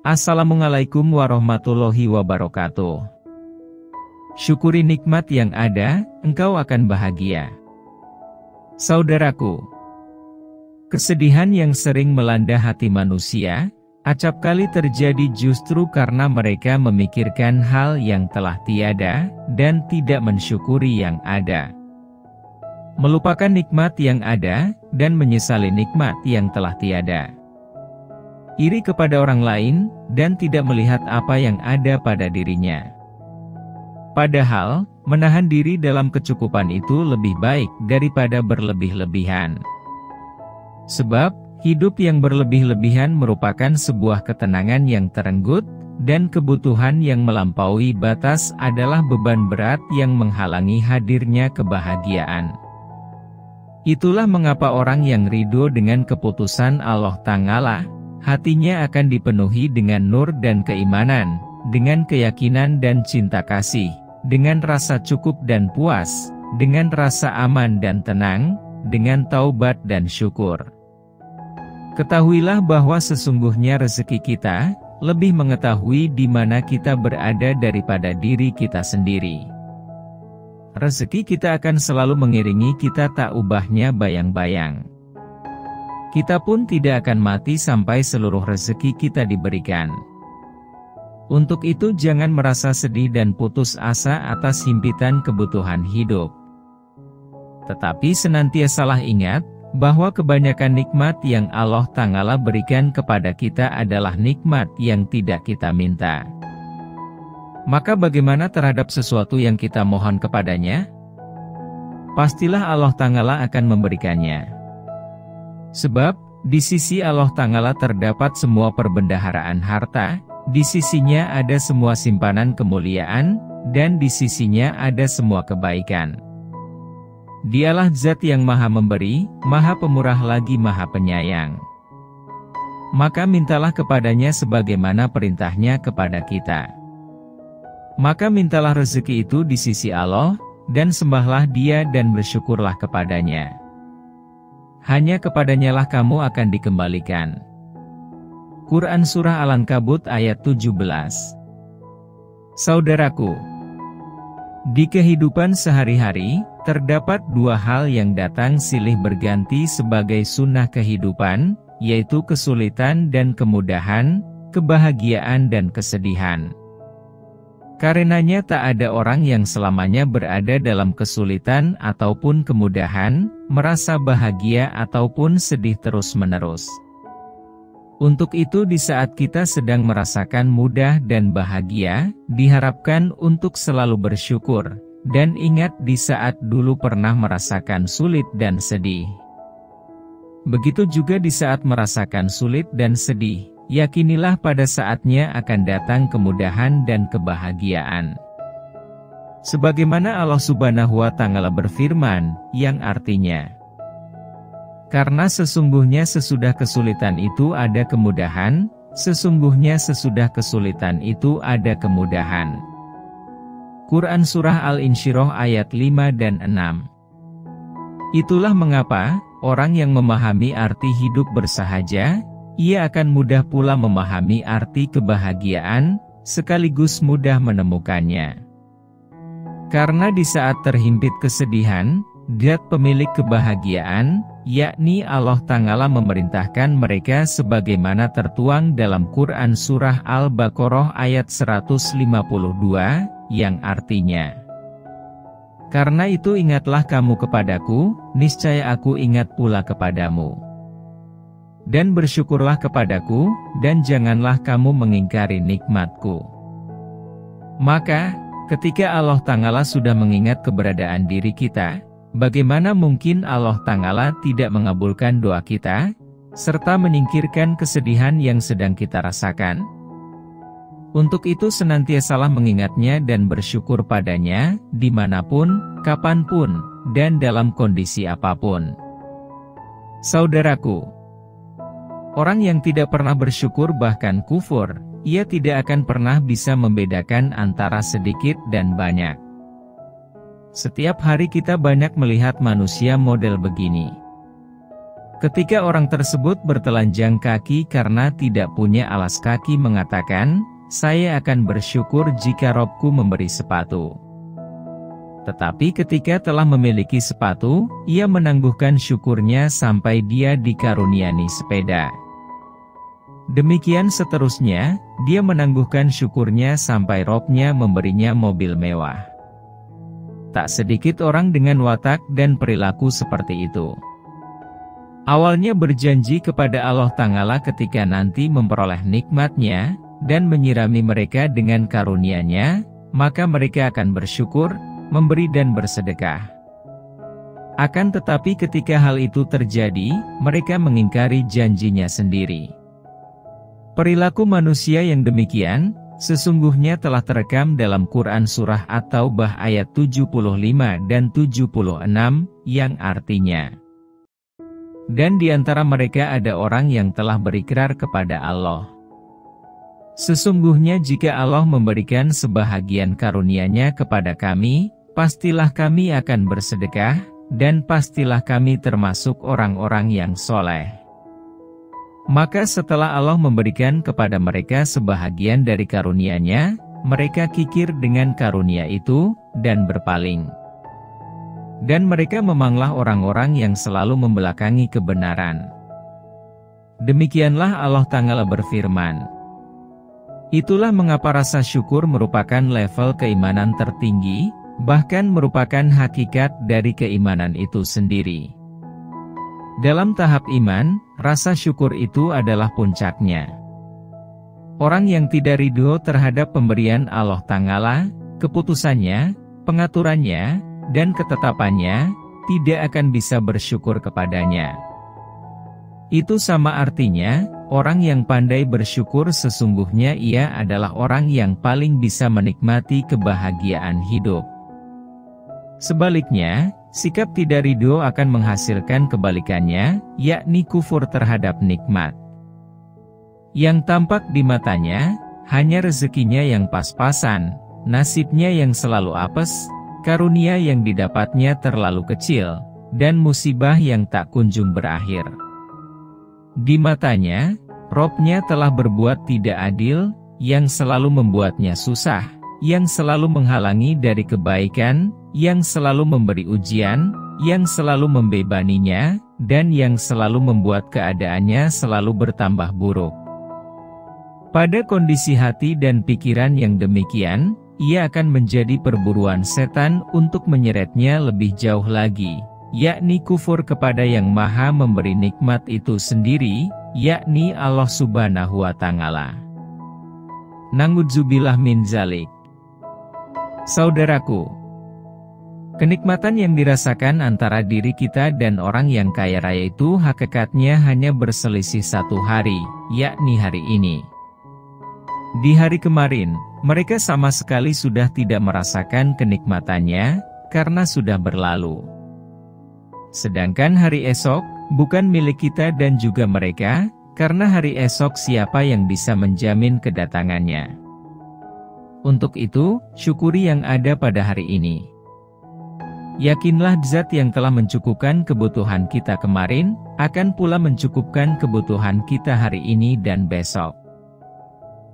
Assalamualaikum warahmatullahi wabarakatuh. Syukuri nikmat yang ada, engkau akan bahagia. Saudaraku, kesedihan yang sering melanda hati manusia, acap kali terjadi justru karena mereka memikirkan hal yang telah tiada, dan tidak mensyukuri yang ada. Melupakan nikmat yang ada, dan menyesali nikmat yang telah tiada. Iri kepada orang lain, dan tidak melihat apa yang ada pada dirinya. Padahal, menahan diri dalam kecukupan itu lebih baik daripada berlebih-lebihan. Sebab, hidup yang berlebih-lebihan merupakan sebuah ketenangan yang terenggut, dan kebutuhan yang melampaui batas adalah beban berat yang menghalangi hadirnya kebahagiaan. Itulah mengapa orang yang ridho dengan keputusan Allah Ta'ala, hatinya akan dipenuhi dengan nur dan keimanan, dengan keyakinan dan cinta kasih, dengan rasa cukup dan puas, dengan rasa aman dan tenang, dengan taubat dan syukur. Ketahuilah bahwa sesungguhnya rezeki kita lebih mengetahui di mana kita berada daripada diri kita sendiri. Rezeki kita akan selalu mengiringi kita tak ubahnya bayang-bayang. Kita pun tidak akan mati sampai seluruh rezeki kita diberikan. Untuk itu jangan merasa sedih dan putus asa atas himpitan kebutuhan hidup. Tetapi senantiasalah ingat, bahwa kebanyakan nikmat yang Allah Ta'ala berikan kepada kita adalah nikmat yang tidak kita minta. Maka bagaimana terhadap sesuatu yang kita mohon kepadanya? Pastilah Allah Ta'ala akan memberikannya. Sebab, di sisi Allah Ta'ala terdapat semua perbendaharaan harta, di sisinya ada semua simpanan kemuliaan, dan di sisinya ada semua kebaikan. Dialah Zat yang Maha Memberi, Maha Pemurah lagi Maha Penyayang. Maka mintalah kepadanya sebagaimana perintahnya kepada kita. Maka mintalah rezeki itu di sisi Allah, dan sembahlah Dia dan bersyukurlah kepadanya. Hanya kepadanyalah kamu akan dikembalikan. Quran Surah Al-Ankabut ayat 17. Saudaraku, di kehidupan sehari-hari, terdapat dua hal yang datang silih berganti sebagai sunnah kehidupan, yaitu kesulitan dan kemudahan, kebahagiaan dan kesedihan. Karenanya tak ada orang yang selamanya berada dalam kesulitan ataupun kemudahan, merasa bahagia ataupun sedih terus-menerus. Untuk itu di saat kita sedang merasakan mudah dan bahagia, diharapkan untuk selalu bersyukur, dan ingat di saat dulu pernah merasakan sulit dan sedih. Begitu juga di saat merasakan sulit dan sedih, yakinilah pada saatnya akan datang kemudahan dan kebahagiaan. Sebagaimana Allah Subhanahu wa Ta'ala berfirman, yang artinya, karena sesungguhnya sesudah kesulitan itu ada kemudahan, sesungguhnya sesudah kesulitan itu ada kemudahan. Quran Surah Al-Insyirah ayat 5 dan 6. Itulah mengapa, orang yang memahami arti hidup bersahaja, ia akan mudah pula memahami arti kebahagiaan, sekaligus mudah menemukannya. Karena di saat terhimpit kesedihan, Zat pemilik kebahagiaan, yakni Allah Ta'ala memerintahkan mereka sebagaimana tertuang dalam Quran Surah Al-Baqarah ayat 152, yang artinya, karena itu ingatlah kamu kepadaku, niscaya aku ingat pula kepadamu. Dan bersyukurlah kepadaku, dan janganlah kamu mengingkari nikmatku. Maka, ketika Allah Ta'ala sudah mengingat keberadaan diri kita, bagaimana mungkin Allah Ta'ala tidak mengabulkan doa kita, serta menyingkirkan kesedihan yang sedang kita rasakan? Untuk itu senantiasalah mengingatnya dan bersyukur padanya, dimanapun, kapanpun, dan dalam kondisi apapun. Saudaraku, orang yang tidak pernah bersyukur bahkan kufur, ia tidak akan pernah bisa membedakan antara sedikit dan banyak. Setiap hari kita banyak melihat manusia model begini. Ketika orang tersebut bertelanjang kaki karena tidak punya alas kaki mengatakan, "Saya akan bersyukur jika Robku memberi sepatu." Tetapi ketika telah memiliki sepatu, ia menangguhkan syukurnya sampai dia dikaruniai sepeda. Demikian seterusnya, dia menangguhkan syukurnya sampai Robnya memberinya mobil mewah. Tak sedikit orang dengan watak dan perilaku seperti itu. Awalnya berjanji kepada Allah Ta'ala ketika nanti memperoleh nikmatnya, dan menyirami mereka dengan karunia-Nya, maka mereka akan bersyukur, memberi dan bersedekah. Akan tetapi ketika hal itu terjadi, mereka mengingkari janjinya sendiri. Perilaku manusia yang demikian, sesungguhnya telah terekam dalam Quran Surah At-Taubah ayat 75 dan 76, yang artinya, "Dan di antara mereka ada orang yang telah berikrar kepada Allah. Sesungguhnya jika Allah memberikan sebahagian karunia-Nya kepada kami, pastilah kami akan bersedekah, dan pastilah kami termasuk orang-orang yang soleh." Maka setelah Allah memberikan kepada mereka sebahagian dari karunia-Nya, mereka kikir dengan karunia itu, dan berpaling. Dan mereka memanglah orang-orang yang selalu membelakangi kebenaran. Demikianlah Allah Ta'ala berfirman. Itulah mengapa rasa syukur merupakan level keimanan tertinggi, bahkan merupakan hakikat dari keimanan itu sendiri. Dalam tahap iman, rasa syukur itu adalah puncaknya. Orang yang tidak ridho terhadap pemberian Allah Ta'ala, keputusannya, pengaturannya, dan ketetapannya, tidak akan bisa bersyukur kepadanya. Itu sama artinya, orang yang pandai bersyukur sesungguhnya ia adalah orang yang paling bisa menikmati kebahagiaan hidup. Sebaliknya, sikap tidak ridho akan menghasilkan kebalikannya, yakni kufur terhadap nikmat. Yang tampak di matanya, hanya rezekinya yang pas-pasan, nasibnya yang selalu apes, karunia yang didapatnya terlalu kecil, dan musibah yang tak kunjung berakhir. Di matanya, Robnya telah berbuat tidak adil, yang selalu membuatnya susah, yang selalu menghalangi dari kebaikan, yang selalu memberi ujian, yang selalu membebaninya, dan yang selalu membuat keadaannya selalu bertambah buruk. Pada kondisi hati dan pikiran yang demikian, ia akan menjadi perburuan setan untuk menyeretnya lebih jauh lagi, yakni kufur kepada yang maha memberi nikmat itu sendiri, yakni Allah Subhanahu wa Ta'ala. Na'udzubillah min zalik. Saudaraku, kenikmatan yang dirasakan antara diri kita dan orang yang kaya raya itu hakikatnya hanya berselisih satu hari, yakni hari ini. Di hari kemarin, mereka sama sekali sudah tidak merasakan kenikmatannya, karena sudah berlalu. Sedangkan hari esok, bukan milik kita dan juga mereka, karena hari esok siapa yang bisa menjamin kedatangannya. Untuk itu, syukuri yang ada pada hari ini. Yakinlah Zat yang telah mencukupkan kebutuhan kita kemarin, akan pula mencukupkan kebutuhan kita hari ini dan besok.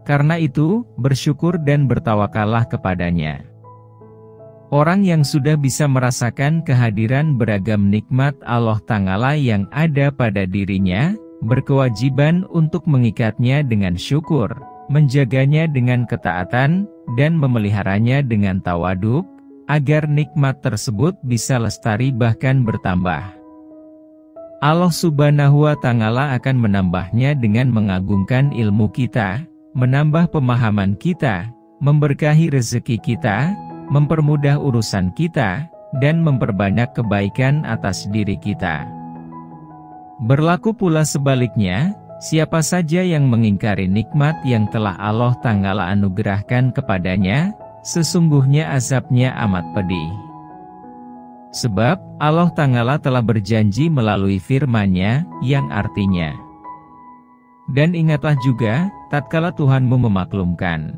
Karena itu, bersyukur dan bertawakallah kepadanya. Orang yang sudah bisa merasakan kehadiran beragam nikmat Allah Ta'ala yang ada pada dirinya, berkewajiban untuk mengikatnya dengan syukur, menjaganya dengan ketaatan, dan memeliharanya dengan tawaduk, agar nikmat tersebut bisa lestari bahkan bertambah. Allah Subhanahu wa Ta'ala akan menambahnya dengan mengagungkan ilmu kita, menambah pemahaman kita, memberkahi rezeki kita, mempermudah urusan kita, dan memperbanyak kebaikan atas diri kita. Berlaku pula sebaliknya, siapa saja yang mengingkari nikmat yang telah Allah Ta'ala anugerahkan kepadanya, sesungguhnya azabnya amat pedih. Sebab, Allah Ta'ala telah berjanji melalui firman-Nya, yang artinya, "Dan ingatlah juga, tatkala Tuhanmu memaklumkan.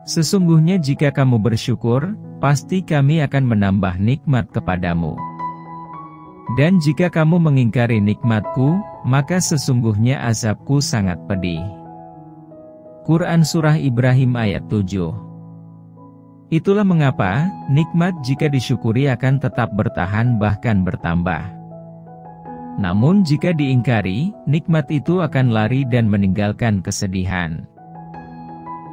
Sesungguhnya jika kamu bersyukur, pasti kami akan menambah nikmat kepadamu." Dan jika kamu mengingkari nikmatku, maka sesungguhnya azabku sangat pedih. Quran Surah Ibrahim ayat 7. Itulah mengapa, nikmat jika disyukuri akan tetap bertahan bahkan bertambah. Namun jika diingkari, nikmat itu akan lari dan meninggalkan kesedihan.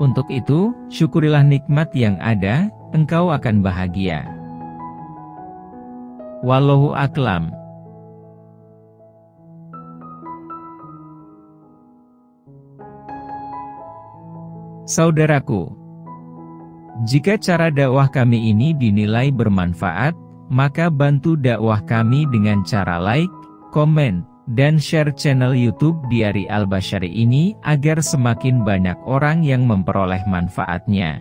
Untuk itu, syukurilah nikmat yang ada, engkau akan bahagia. Wallahu a'lam. Saudaraku, jika cara dakwah kami ini dinilai bermanfaat, maka bantu dakwah kami dengan cara like, komen, dan share channel YouTube Diari Al-Basyari ini agar semakin banyak orang yang memperoleh manfaatnya.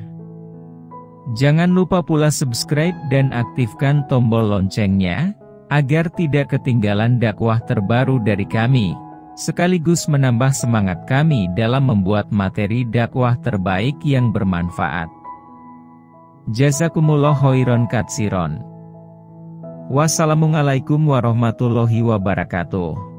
Jangan lupa pula subscribe dan aktifkan tombol loncengnya, agar tidak ketinggalan dakwah terbaru dari kami, sekaligus menambah semangat kami dalam membuat materi dakwah terbaik yang bermanfaat. Jazakumullah khairan katsiron. Wassalamualaikum warahmatullahi wabarakatuh.